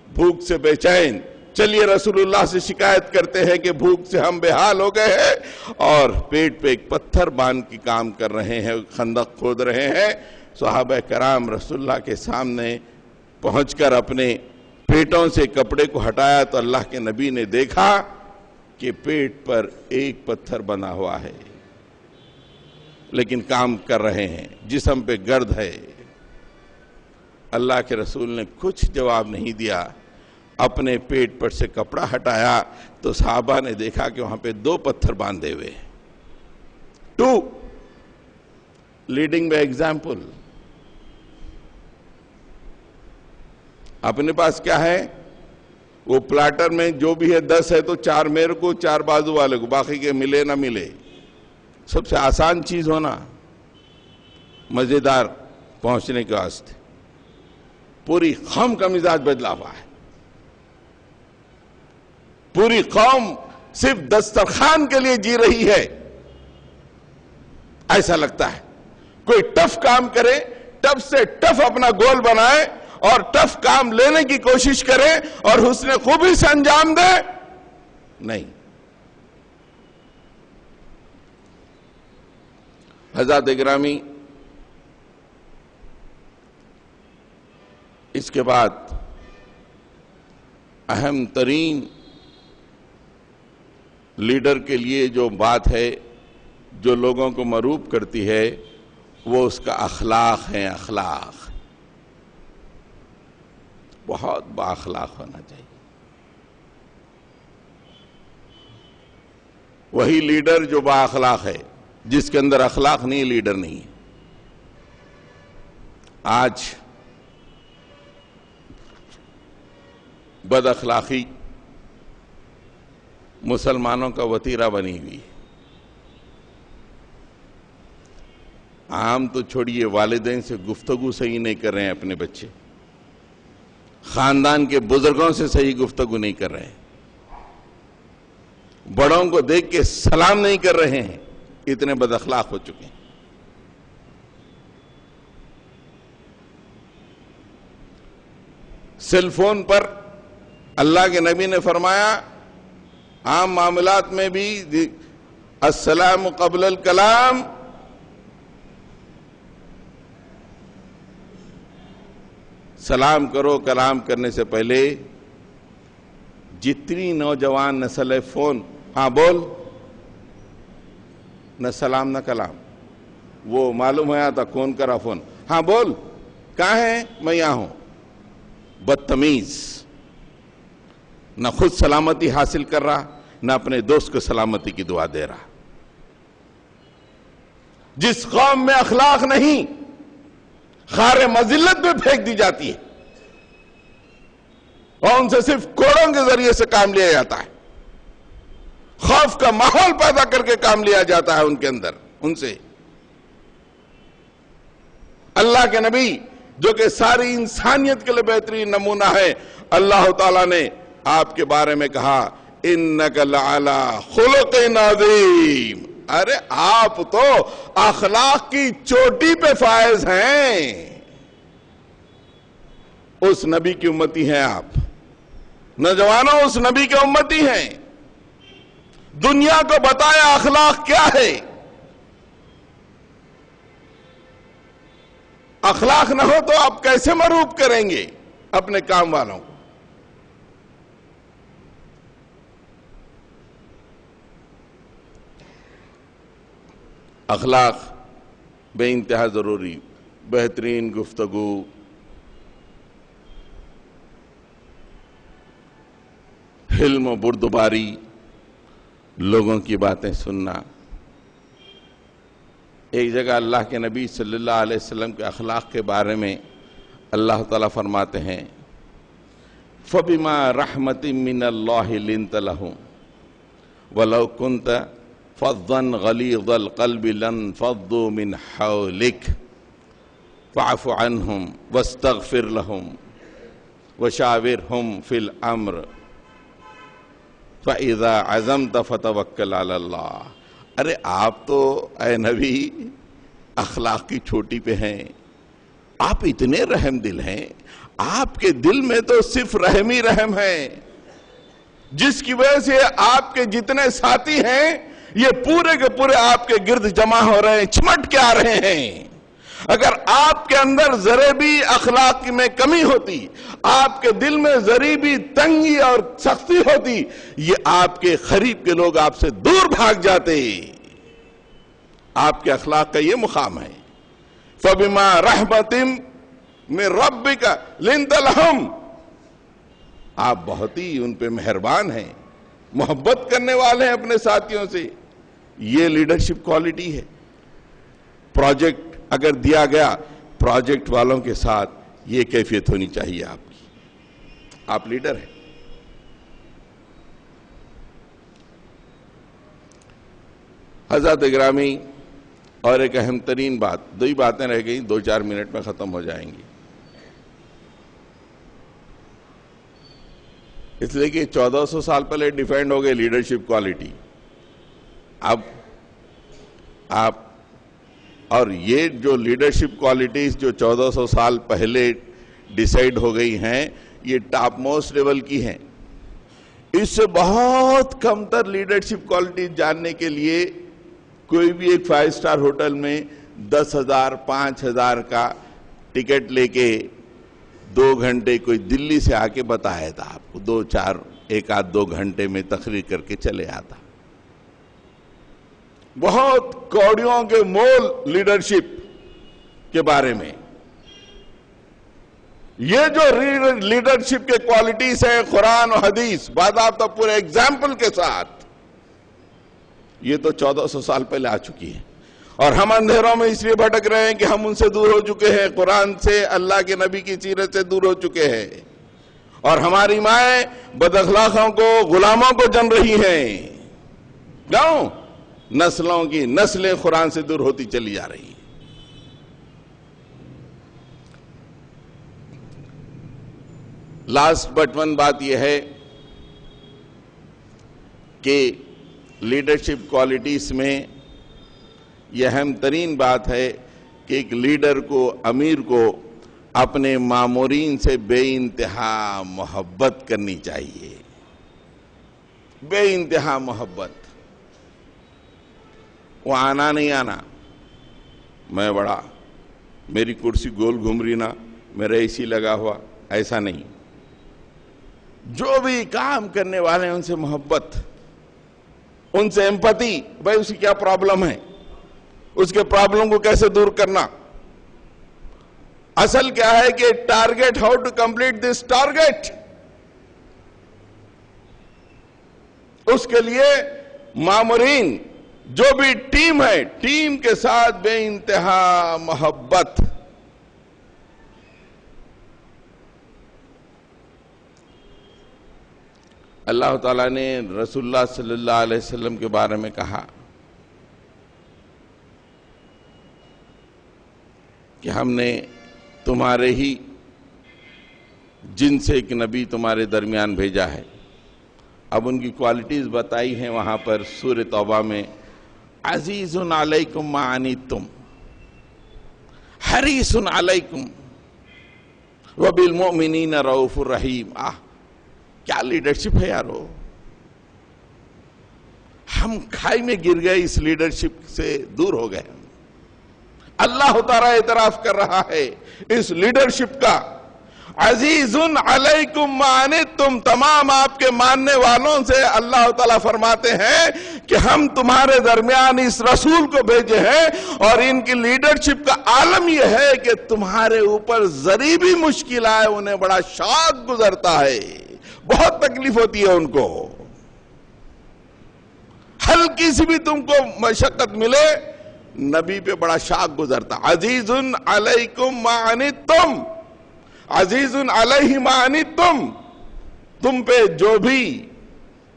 بھوک سے بے چین۔ چلیے رسول اللہ سے شکایت کرتے ہیں کہ بھوک سے ہم بے حال ہو گئے ہیں، اور پیٹ پہ ایک پتھر باندھ کے کام کر رہے ہیں، خندق کھود رہے ہیں۔ صحابہ کرام رسول اللہ کے سامنے پہنچ کر اپنے پیٹوں سے کپڑے کو ہٹایا تو اللہ کے نبی نے دیکھا کہ پیٹ پر ایک پتھر بنا ہوا ہے، لیکن کام کر رہے ہیں، جسم پہ گرد ہے۔ اللہ کے رسول نے کچھ جواب نہیں دیا، اپنے پیٹ پر سے کپڑا ہٹایا تو صحابہ نے دیکھا کہ وہاں پہ 2 پتھر باندھے ہوئے۔ 2 لیڈنگ بائی ایگزامپل۔ اپنے پاس کیا ہے؟ وہ پلاٹر میں جو بھی ہے 10 ہے تو 4 میرے کو، 4 بازو والے کو، باقی کے ملے نہ ملے۔ سب سے آسان چیز ہونا مزیدار پہنچنے کے واسطے۔ پوری قوم کا مزاج بدلا ہوا ہے، پوری قوم صرف دسترخوان کے لیے جی رہی ہے۔ ایسا لگتا ہے کوئی ٹف کام کرے، ٹف سے ٹف اپنا گول بنائے اور ٹف کام لینے کی کوشش کرے اور حسن خوبی سے انجام دے، نہیں۔ حضرات گرامی، اس کے بعد اہم ترین لیڈر کے لیے جو بات ہے، جو لوگوں کو مرعوب کرتی ہے، وہ اس کا اخلاق ہے۔ اخلاق بہت با اخلاق ہونا چاہیے۔ وہی لیڈر جو با اخلاق ہے، جس کے اندر اخلاق نہیں، لیڈر نہیں ہے۔ آج بد اخلاقی مسلمانوں کا وتیرہ بنی ہوئی ہے۔ عام تو چھوڑیے، والدین سے گفتگو صحیح نہیں کر رہے ہیں اپنے بچے، خاندان کے بزرگوں سے صحیح گفتگو نہیں کر رہے ہیں، بڑوں کو دیکھ کے سلام نہیں کر رہے ہیں، اتنے بد اخلاق ہو چکے ہیں۔ سیل فون پر اللہ کے نبی نے فرمایا، عام معاملات میں بھی السلام قبل الکلام، سلام کرو کلام کرنے سے پہلے۔ جتنی نوجوان نسل ہے فون، ہاں بول، نہ سلام نہ کلام. وہ معلوم ہوا تھا کون کرا فون, ہاں بول کہاں ہے, میں یہاں ہوں. بدتمیز, نہ خود سلامتی حاصل کر رہا نہ اپنے دوست کو سلامتی کی دعا دے رہا. جس قوم میں اخلاق نہیں, خار مذلت میں پھینک دی جاتی ہے اور ان سے صرف کوڑوں کے ذریعے سے کام لیا جاتا ہے, خوف کا ماحول پیدا کر کے کام لیا جاتا ہے ان کے اندر. ان سے اللہ کے نبی جو کہ ساری انسانیت کے لیے بہترین نمونہ ہے, اللہ تعالیٰ نے آپ کے بارے میں کہا انک لعلی خلق عظیم. ارے آپ تو اخلاق کی چوٹی پہ فائز ہیں. اس نبی کی امتی ہیں آپ نوجوانوں, اس نبی کے امتی ہیں. دنیا کو بتایا اخلاق کیا ہے. اخلاق نہ ہو تو آپ کیسے مروب کریں گے اپنے کام والوں کو. اخلاق بے انتہا ضروری. بہترین گفتگو, حلم و بردباری, لوگوں کی باتیں سننا. ایک جگہ اللہ کے نبی صلی اللہ علیہ وسلم کے اخلاق کے بارے میں اللہ تعالیٰ فرماتے ہیں فَبِمَا رَحْمَةٍ مِّنَ اللَّهِ لِنْتَ لَهُمْ وَلَوْ كُنْتَ فَظًّا غَلِيظَ الْقَلْبِ لَانفَضُّوا مِنْ حَوْلِكَ فَاعْفُ عَنْهُمْ وَاسْتَغْفِرْ لَهُمْ وَشَاوِرْهُمْ فِي الْأَمْرِ فَإِذَا عَزَمْتَ فَتَوَكَّلْ عَلَى اللَّهِ. ارے آپ تو اے نبی اخلاق کی چھوٹی پہ ہیں. آپ اتنے رحم دل ہیں, آپ کے دل میں تو صرف رحم ہی رحم ہے, جس کی وجہ سے آپ کے جتنے ساتھی ہیں یہ پورے کے پورے آپ کے گرد جمع ہو رہے ہیں, چمٹ کے آ رہے ہیں. اگر آپ کے اندر ذرے بھی اخلاق میں کمی ہوتی, آپ کے دل میں ذرے بھی تنگی اور سختی ہوتی, یہ آپ کے قریب کے لوگ آپ سے دور بھاگ جاتے. آپ کے اخلاق کا یہ مقام ہے. فَبِمَا رَحْمَةٍ مِّن رَبِّكَ لِنْتَ لَهُمْ. آپ بہت ہی ان پہ مہربان ہیں, محبت کرنے والے ہیں اپنے ساتھیوں سے. یہ لیڈرشپ کوالٹی ہے. پروجیکٹ اگر دیا گیا, پروجیکٹ والوں کے ساتھ یہ کیفیت ہونی چاہیے آپ کی. آپ لیڈر ہیں. حضرات گرامی, اور ایک اہم ترین بات, دو ہی باتیں رہ گئیں, 2-4 منٹ میں ختم ہو جائیں گی. اس لیے کہ 1400 سال پہلے ڈیفائنڈ ہو گئے لیڈرشپ کوالٹی. اب آپ اور یہ جو لیڈرشپ کوالٹیز جو 1400 سال پہلے ڈیسائیڈ ہو گئی ہیں, یہ ٹاپ موسٹ لیول کی ہیں. اس سے بہت کم تر لیڈرشپ کوالٹیز جاننے کے لیے کوئی بھی ایک 5 سٹار ہوٹل میں 10,000 5,000 کا ٹکٹ لے کے 2 گھنٹے کوئی دلی سے آ کے بتایا تھا آپ کو, 1-2 گھنٹے میں تقریر کر کے چلے آتا. بہت کوڑیوں کے مول لیڈرشپ کے بارے میں. یہ جو لیڈرشپ کے کوالٹیز ہیں قرآن و حدیث باضابطہ پورے ایگزامپل کے ساتھ, یہ تو 1400 سال پہلے آ چکی ہے. اور ہم اندھیروں میں اس لیے بھٹک رہے ہیں کہ ہم ان سے دور ہو چکے ہیں, قرآن سے, اللہ کے نبی کی سیرت سے دور ہو چکے ہیں, اور ہماری مائیں بد اخلاقوں کو, غلاموں کو جن رہی ہیں. کیوں؟ نسلوں کی نسلیں قرآن سے دور ہوتی چلی جا رہی ہیں. لاسٹ بٹ ون بات یہ ہے کہ لیڈرشپ کوالٹیز میں یہ اہم ترین بات ہے کہ ایک لیڈر کو, امیر کو اپنے مامورین سے بے انتہا محبت کرنی چاہیے. بے انتہا محبت. وہ آنا نہیں آنا, میں بڑا, میری کرسی گول گھوم رہی نا, میرا اے سی لگا ہوا, ایسا نہیں. جو بھی کام کرنے والے ہیں ان سے محبت. ان سے ایمپتھی، بھائی اس کی کیا پرابلم ہے، اس کے پرابلم کو کیسے دور کرنا. اصل کیا ہے کہ target, how to complete this target. اس کے لیے مامورین جو بھی ٹیم ہے، ٹیم کے ساتھ بے انتہا محبت. اللہ تعالیٰ نے رسول اللہ صلی اللہ علیہ وسلم کے بارے میں کہا کہ ہم نے تمہارے ہی جن سے ایک نبی تمہارے درمیان بھیجا ہے. اب ان کی کوالٹیز بتائی ہیں وہاں پر سورہ توبہ میں. عزیز علیکم ما عنتم حریص علیکم وبالمؤمنین رؤوف الرحیم. کیا لیڈرشپ ہے یارو. ہم کھائی میں گر گئے، اس لیڈرشپ سے دور ہو گئے. اللہ تعالیٰ اعتراف کر رہا ہے اس لیڈرشپ کا. عزیز علیکم ما عنتم، تمام آپ کے ماننے والوں سے اللہ تعالیٰ فرماتے ہیں کہ ہم تمہارے درمیان اس رسول کو بھیجے ہیں، اور ان کی لیڈرشپ کا عالم یہ ہے کہ تمہارے اوپر ذری بھی مشکل آئے انہیں بڑا شاق گزرتا ہے، بہت تکلیف ہوتی ہے ان کو. ہلکی سی بھی تم کو مشقت ملے، نبی پہ بڑا شاق گزرتا. عزیز علیکم ما عنتم، عزیز علیہ ما عنتم، تم پہ جو بھی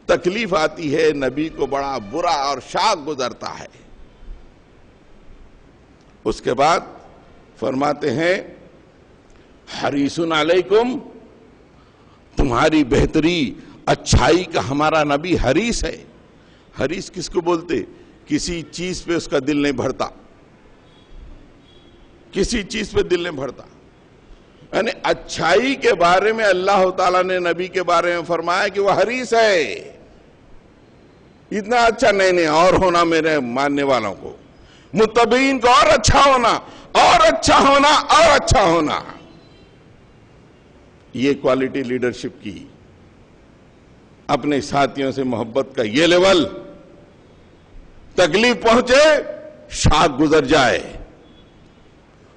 تکلیف آتی ہے نبی کو بڑا برا اور شاق گزرتا ہے. اس کے بعد فرماتے ہیں حریص علیکم، تمہاری بہتری اچھائی کا ہمارا نبی حریص ہے. حریص کس کو بولتے؟ کسی چیز پہ اس کا دل نہیں بھرتا، کسی چیز پہ دل نہیں بھرتا. یعنی اچھائی کے بارے میں اللہ تعالیٰ نے نبی کے بارے میں فرمایا کہ وہ حریص ہے. اتنا اچھا نہیں اور ہونا میرے ماننے والوں کو، متبعین کو اور اچھا ہونا، اور اچھا ہونا، اور اچھا ہونا. یہ کوالٹی لیڈرشپ کی. اپنے ساتھیوں سے محبت کا یہ لیول، تکلیف پہنچے شاق گزر جائے،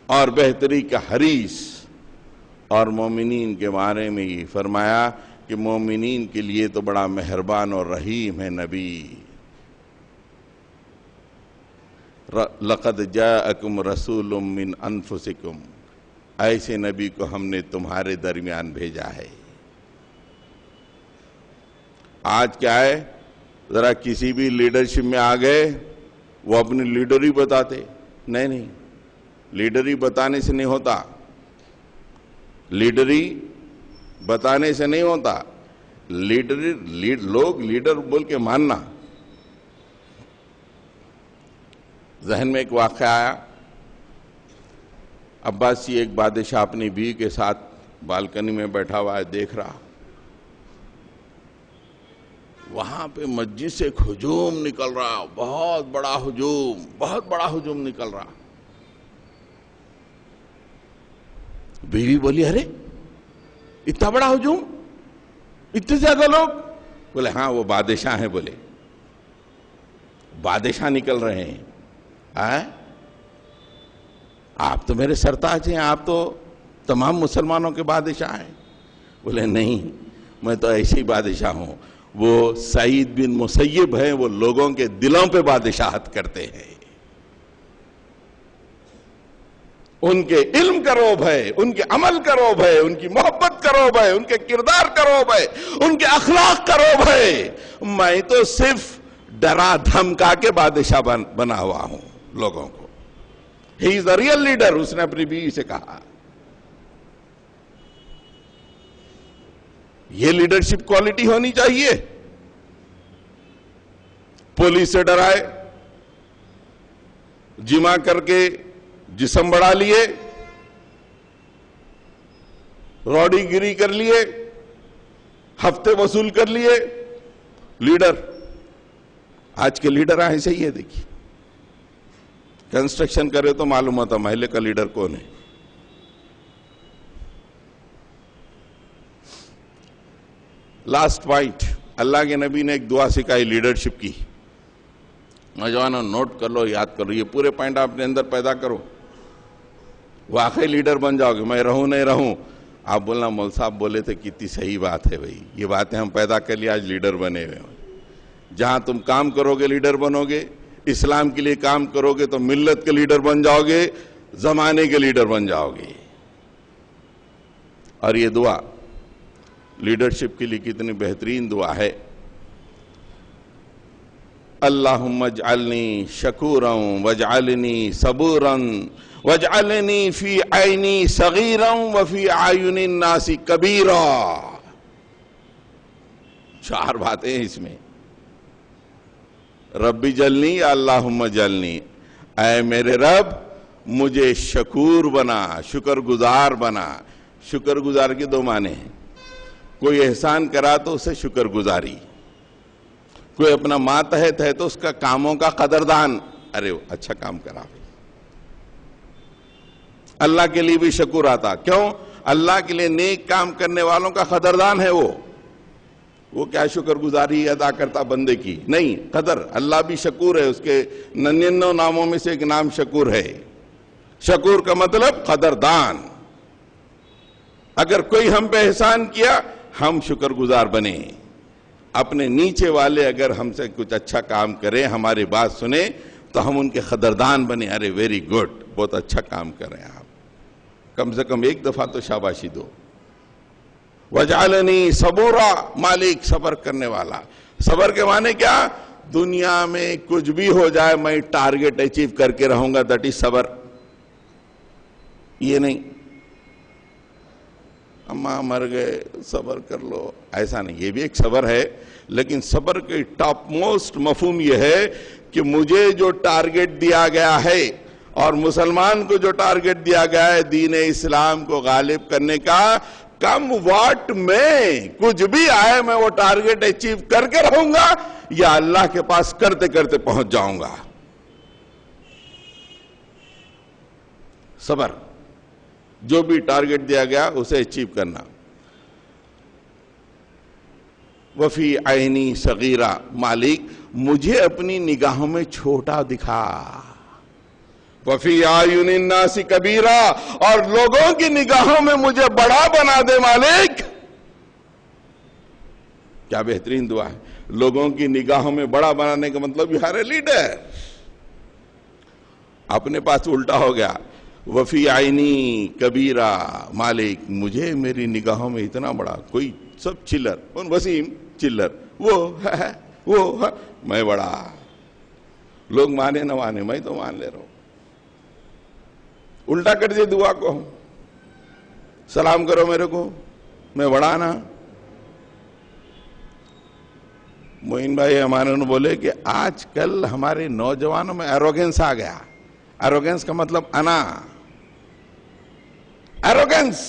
اور بہتری کا حریص. اور مومنین کے بارے میں یہ فرمایا کہ مومنین کے لیے تو بڑا مہربان اور رحیم ہے نبی. لقد جاءکم رسول من انفسکم، ایسے نبی کو ہم نے تمہارے درمیان بھیجا ہے. آج کیا ہے، ذرا کسی بھی لیڈرشپ میں آ گئے وہ اپنی لیڈری بتاتے. نہیں، لیڈری بتانے سے نہیں ہوتا، لیڈری بتانے سے نہیں ہوتا. لوگ لیڈر بول کے ماننا. ذہن میں ایک واقعہ آیا. عباسی ایک بادشاہ اپنی بیوی کے ساتھ بالکنی میں بیٹھا ہوا ہے، دیکھ رہا. وہاں پہ مسجد سے ایک ہجوم نکل رہا، بہت بڑا ہجوم نکل رہا. بیوی بولی ارے اتنا بڑا ہجوم، اتنے زیادہ لوگ؟ بولے ہاں وہ بادشاہ ہیں. بولے بادشاہ نکل رہے ہیں؟ آپ تو میرے سرتاج ہیں، آپ تو تمام مسلمانوں کے بادشاہ ہیں. بولے نہیں، میں تو ایسے ہی بادشاہ ہوں. وہ سعید بن مسیب ہیں، وہ لوگوں کے دلوں پہ بادشاہت کرتے ہیں. ان کے علم کا روب ہے، ان کے عمل کا روب ہے، ان کی محبت کا روب ہے، ان کے کردار کا روب ہے، ان کے اخلاق کا روب ہے. میں تو صرف ڈرا دھمکا کے بادشاہ بنا ہوا ہوں لوگوں کو. ہی از اے ریئل لیڈر، اس نے اپنی بیوی سے کہا. یہ لیڈرشپ کوالٹی ہونی چاہیے. پولیس سے ڈرائے، جمع کر کے جسم بڑھا لیے، روڈی گیری کر لیے، ہفتے وصول کر لیے. لیڈر، آج کے لیڈر ایسے ہی ہے. دیکھیے کنسٹرکشن کرے تو معلوم ہوتا محلے کا لیڈر کون ہے. لاسٹ پوائنٹ، اللہ کے نبی نے ایک دعا سکھائی لیڈرشپ کی. نوجوانوں نوٹ کر لو، یاد کر لو، یہ پورے پوائنٹ آپ اپنے اندر پیدا کرو، واقعی لیڈر بن جاؤ گے۔ میں رہوں نہیں رہوں، آپ بولنا مول صاحب بولے تھے کتنی صحیح بات ہے بھائی، یہ باتیں ہم پیدا کر لیا، آج لیڈر بنے ہوئے ہیں۔ جہاں تم کام کرو گے لیڈر بنو گے، اسلام کے لیے کام کرو گے تو ملت کے لیڈر بن جاؤ گے، زمانے کے لیڈر بن جاؤ گے۔ اور یہ دعا لیڈرشپ کے لیے کتنی بہترین دعا ہے، اللہم اجعلنی شکورا واجعلنی صبورا واجعلنی فی عینی صغیرا وفی اعین الناس کبیرا۔ 4 باتیں ہیں اس میں۔ ربی جلنی یا اللہم جلنی، اے میرے رب مجھے شکور بنا، شکر گزار بنا۔ شکر گزار کے 2 معنی ہیں، کوئی احسان کرا تو اسے شکر گزاری، کوئی اپنا ماتحت ہے تو اس کا کاموں کا قدردان، ارے اچھا کام کرا بھائی۔ اللہ کے لیے بھی شکر آتا، کیوں؟ اللہ کے لیے نیک کام کرنے والوں کا قدردان ہے وہ کیا شکر گزاری ادا کرتا بندے کی، نہیں، قدر۔ اللہ بھی شکور ہے، اس کے 99 ناموں میں سے ایک نام شکور ہے۔ شکور کا مطلب قدردان۔ اگر کوئی ہم پہ احسان کیا ہم شکر گزار بنے، اپنے نیچے والے اگر ہم سے کچھ اچھا کام کریں، ہماری بات سنیں تو ہم ان کے قدردان بنے، ارے ویری گڈ، بہت اچھا کام کر رہے ہیں آپ، کم سے کم ایک دفعہ تو شاباشی دو۔ وَجْعَلَنِي صَبُورًا، مالک صبر کرنے والا۔ صبر کے معنی کیا؟ دنیا میں کچھ بھی ہو جائے میں ٹارگٹ اچیو کر کے رہوں گا، دیٹ از صبر۔ یہ نہیں اماں مر گئے صبر کر لو، ایسا نہیں، یہ بھی ایک صبر ہے، لیکن صبر کے ٹاپ موسٹ مفہوم یہ ہے کہ مجھے جو ٹارگٹ دیا گیا ہے اور مسلمان کو جو ٹارگٹ دیا گیا ہے دین اسلام کو غالب کرنے کا، کم واٹ میں کچھ بھی آئے میں وہ ٹارگٹ اچیو کر کے رہوں گا یا اللہ کے پاس کرتے کرتے پہنچ جاؤں گا۔ صبر، جو بھی ٹارگٹ دیا گیا اسے اچیو کرنا۔ وفی عینی صغیرہ، مالک مجھے اپنی نگاہوں میں چھوٹا دکھا۔ وفی اعین الناس کبیرہ، اور لوگوں کی نگاہوں میں مجھے بڑا بنا دے مالک۔ کیا بہترین دعا ہے، لوگوں کی نگاہوں میں بڑا بنانے کا مطلب یو آر اے لیڈر۔ اپنے پاس الٹا ہو گیا، وفی عینی کبیرہ، مالک مجھے میری نگاہوں میں اتنا بڑا، کوئی سب چلر، وسیم چلر، وہ میں بڑا، لوگ مانے نہ مانے میں تو مان لے رہا ہوں۔ الٹا کر دے دعا کو، سلام کرو میرے کو، میں بڑا نا۔ معین بھائی ہمارے نے بولے کہ آج کل ہمارے نوجوانوں میں ایروگنس آ گیا۔ ایروگنس کا مطلب انا، ایروگنس،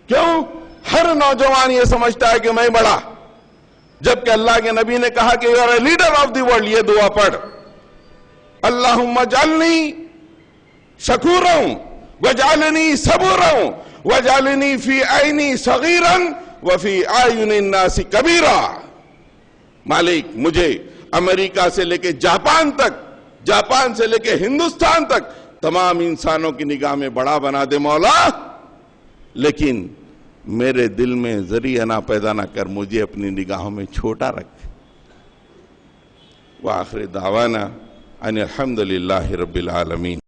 کیوں؟ ہر نوجوان یہ سمجھتا ہے کہ میں بڑا، جبکہ اللہ کے نبی نے کہا کہ you are a leader of the world. یہ دعا پڑھ، اللہم اجعلنی شکورا واجعلنی صبورا واجعلنی فی عینی صغیرا وفی اعین الناس کبیرا۔ مالک مجھے امریکہ سے لے کے جاپان تک، جاپان سے لے کے ہندوستان تک تمام انسانوں کی نگاہ میں بڑا بنا دے مولا، لیکن میرے دل میں ذریعہ نہ پیدا نہ کر، مجھے اپنی نگاہوں میں چھوٹا رکھ۔ وآخر دعوانا ان الحمدللہ رب العالمین۔